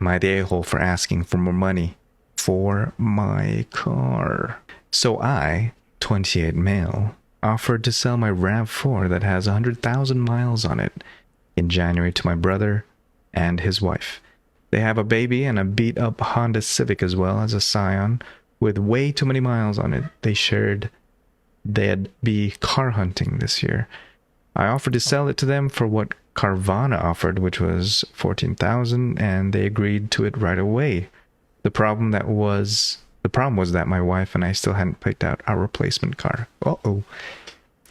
Am I the a-hole for asking for more money for my car? So I, 28 male, offered to sell my RAV4 that has 100,000 miles on it in January to my brother and his wife. They have a baby and a beat-up Honda Civic as well as a Scion with way too many miles on it. They shared they'd be car hunting this year. I offered to sell it to them for what Carvana offered, which was 14,000, and they agreed to it right away. The problem was that my wife and I still hadn't picked out our replacement car.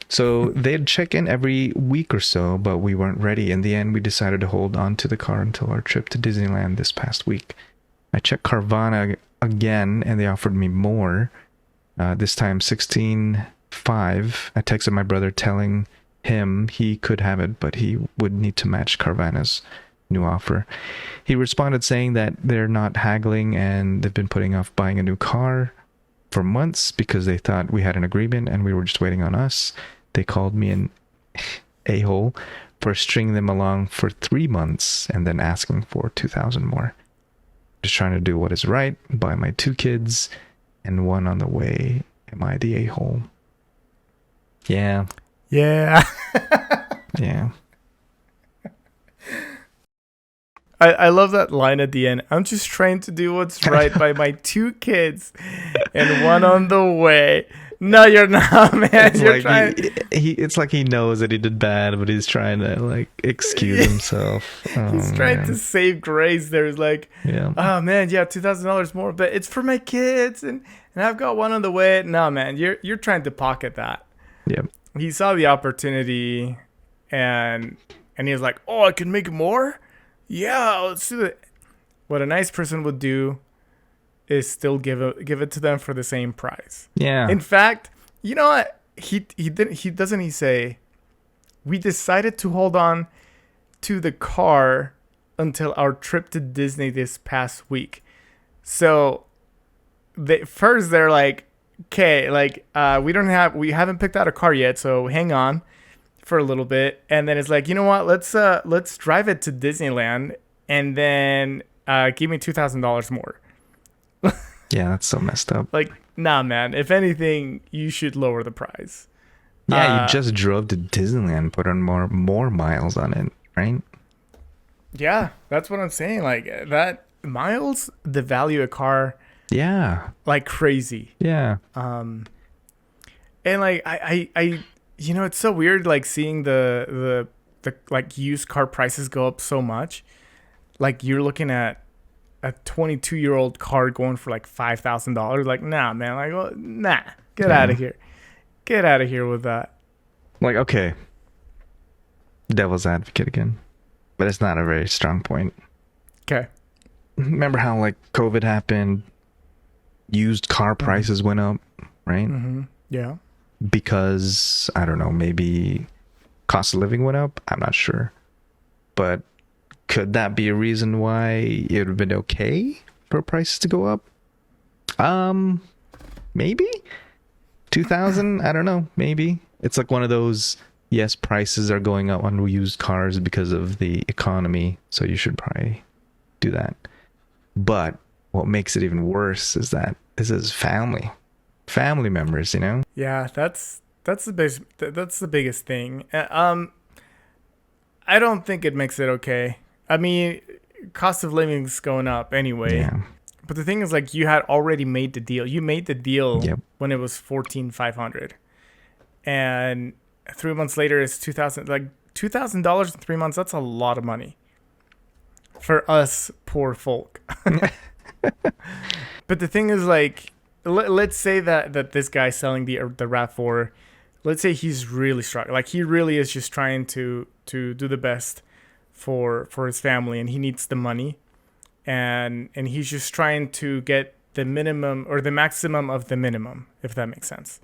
So they'd check in every week or so, but we weren't ready. In the end, we decided to hold on to the car until our trip to Disneyland this past week. I checked Carvana again, and they offered me more. This time, 16.5. I texted my brother telling him he could have it, but he would need to match Carvana's new offer. He responded saying that they're not haggling and they've been putting off buying a new car for months because they thought we had an agreement and we were just waiting on us. They called me an a-hole for stringing them along for 3 months and then asking for 2,000 more. Just trying to do what is right by my 2 kids and one on the way. Am I the a-hole? Yeah. Yeah. Yeah. I love that line at the end. I'm just trying to do what's right by my 2 kids and one on the way. No, you're not, man. It's You're like trying. it's like he knows that he did bad, but he's trying to excuse himself. He's trying to save grace. There's yeah. Oh man, yeah, $2,000 more, but it's for my kids, and I've got one on the way. No, man, you're trying to pocket that. Yep. He saw the opportunity, and he was like, "Oh, I can make more. Yeah, let's do it." What a nice person would do is still give it to them for the same price. Yeah. In fact, you know what? He say, we decided to hold on to the car until our trip to Disney this past week. So they're like, okay, we haven't picked out a car yet, so hang on for a little bit. And then it's like, you know what? Let's drive it to Disneyland and then give me $2,000 more. Yeah, that's so messed up. Nah, man. If anything, you should lower the price. Yeah, you just drove to Disneyland, put on more miles on it, right? Yeah, that's what I'm saying. That miles devalue a car. Yeah. Like crazy. Yeah. And I it's so weird seeing the used car prices go up so much. You're looking at a 22-year-old car going for $5,000. Nah, man. Nah. Get out of here. Get out of here with that. Okay. Devil's advocate again. But it's not a very strong point. Okay. Remember how COVID happened? Used car prices went up, right? Mm-hmm. Yeah. Because, I don't know, maybe cost of living went up? I'm not sure. But could that be a reason why it would have been okay for prices to go up? Maybe 2,000. I don't know. Maybe it's one of those. Yes, prices are going up on used cars because of the economy, so you should probably do that. But what makes it even worse is that this is family members. Yeah, that's the biggest thing. I don't think it makes it okay. I mean, cost of living's going up anyway. Yeah. But the thing is, you had already made the deal. You made the deal Yep. when it was $14,500, and 3 months later it's $2,000. $2,000 in 3 months. That's a lot of money for us poor folk. But the thing is, let's say that this guy selling the RAV4, let's say he's really struggling. He really is just trying to do the best for his family, and he needs the money, and he's just trying to get the minimum or the maximum of the minimum, if that makes sense.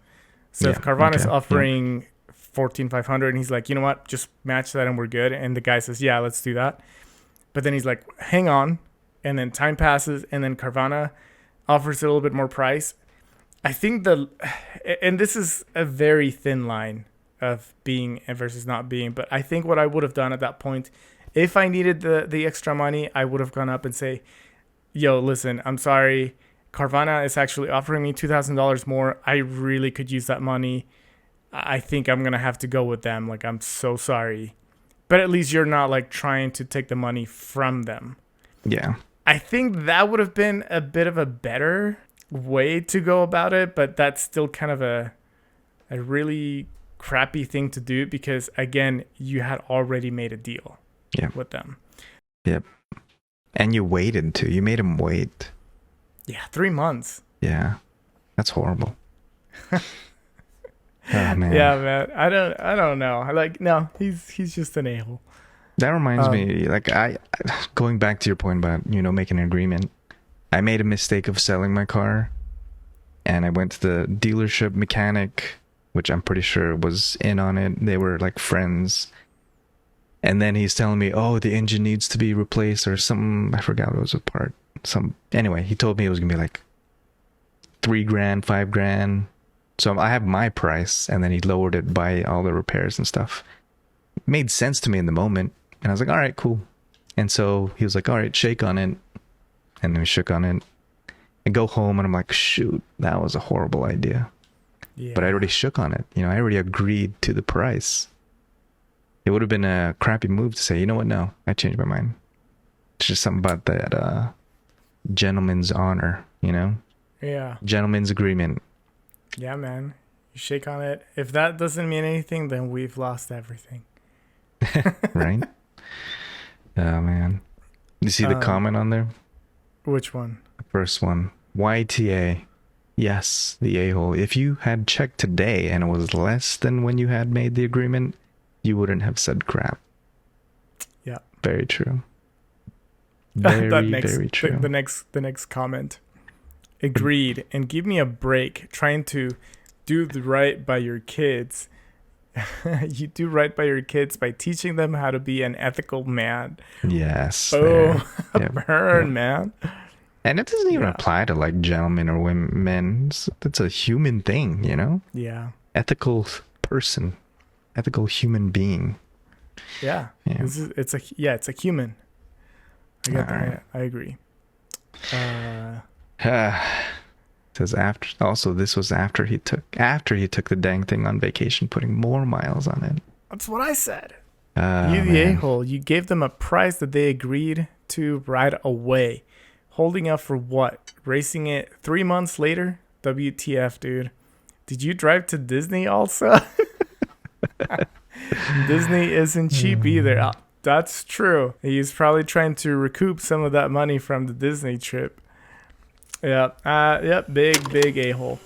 So if Carvana's offering $14,500 and he's like, you know what, just match that and we're good, and the guy says, yeah, let's do that. But then he's like, hang on, and then time passes, and then Carvana offers a little bit more price. I think and this is a very thin line of being versus not being, but I think what I would have done at that point If I needed the extra money, I would have gone up and say, yo, listen, I'm sorry. Carvana is actually offering me $2,000 more. I really could use that money. I think I'm going to have to go with them. Like, I'm so sorry. But at least you're not like trying to take the money from them. Yeah. I think that would have been a bit of a better way to go about it, but that's still kind of a really crappy thing to do because, again, you had already made a deal with them. Yep. And you waited too. You made him wait. Yeah, 3 months. Yeah. That's horrible. Oh, man. Yeah, man. I don't know. No, he's just an a-hole. That reminds me, like, going back to your point about, making an agreement. I made a mistake of selling my car, and I went to the dealership mechanic, which I'm pretty sure was in on it. They were like friends. And then he's telling me, oh, the engine needs to be replaced or something. I forgot what was a part. Anyway, he told me it was gonna be like $3,000, $5,000. So I have my price, and then he lowered it by all the repairs and stuff. It made sense to me in the moment. And I was like, all right, cool. And so he was like, all right, shake on it. And then we shook on it. I go home and I'm like, shoot, that was a horrible idea. Yeah. But I already shook on it. I already agreed to the price. It would have been a crappy move to say, you know what? No, I changed my mind. It's just something about that gentleman's honor, Yeah. Gentleman's agreement. Yeah, man. You shake on it. If that doesn't mean anything, then we've lost everything. Right? Oh, man. You see the comment on there? Which one? The first one. YTA. Yes, the a-hole. If you had checked today and it was less than when you had made the agreement, you wouldn't have said crap. Yeah. Very true. Very, very true. The next comment. Agreed. And give me a break trying to do the right by your kids. You do right by your kids by teaching them how to be an ethical man. Yes. Oh, burn, man. And it doesn't even apply to like gentlemen or women. That's a human thing, Yeah. Ethical person, ethical human being. Yeah. It's a human. I get that. Right. I agree. Says after. Also, this was after he took the dang thing on vacation, putting more miles on it. That's what I said. You the a-hole. You gave them a price that they agreed to right away. Holding up for what? Racing it 3 months later? WTF, dude. Did you drive to Disney also? Disney isn't cheap either. That's true. He's probably trying to recoup some of that money from the Disney trip. Yeah. Big a-hole.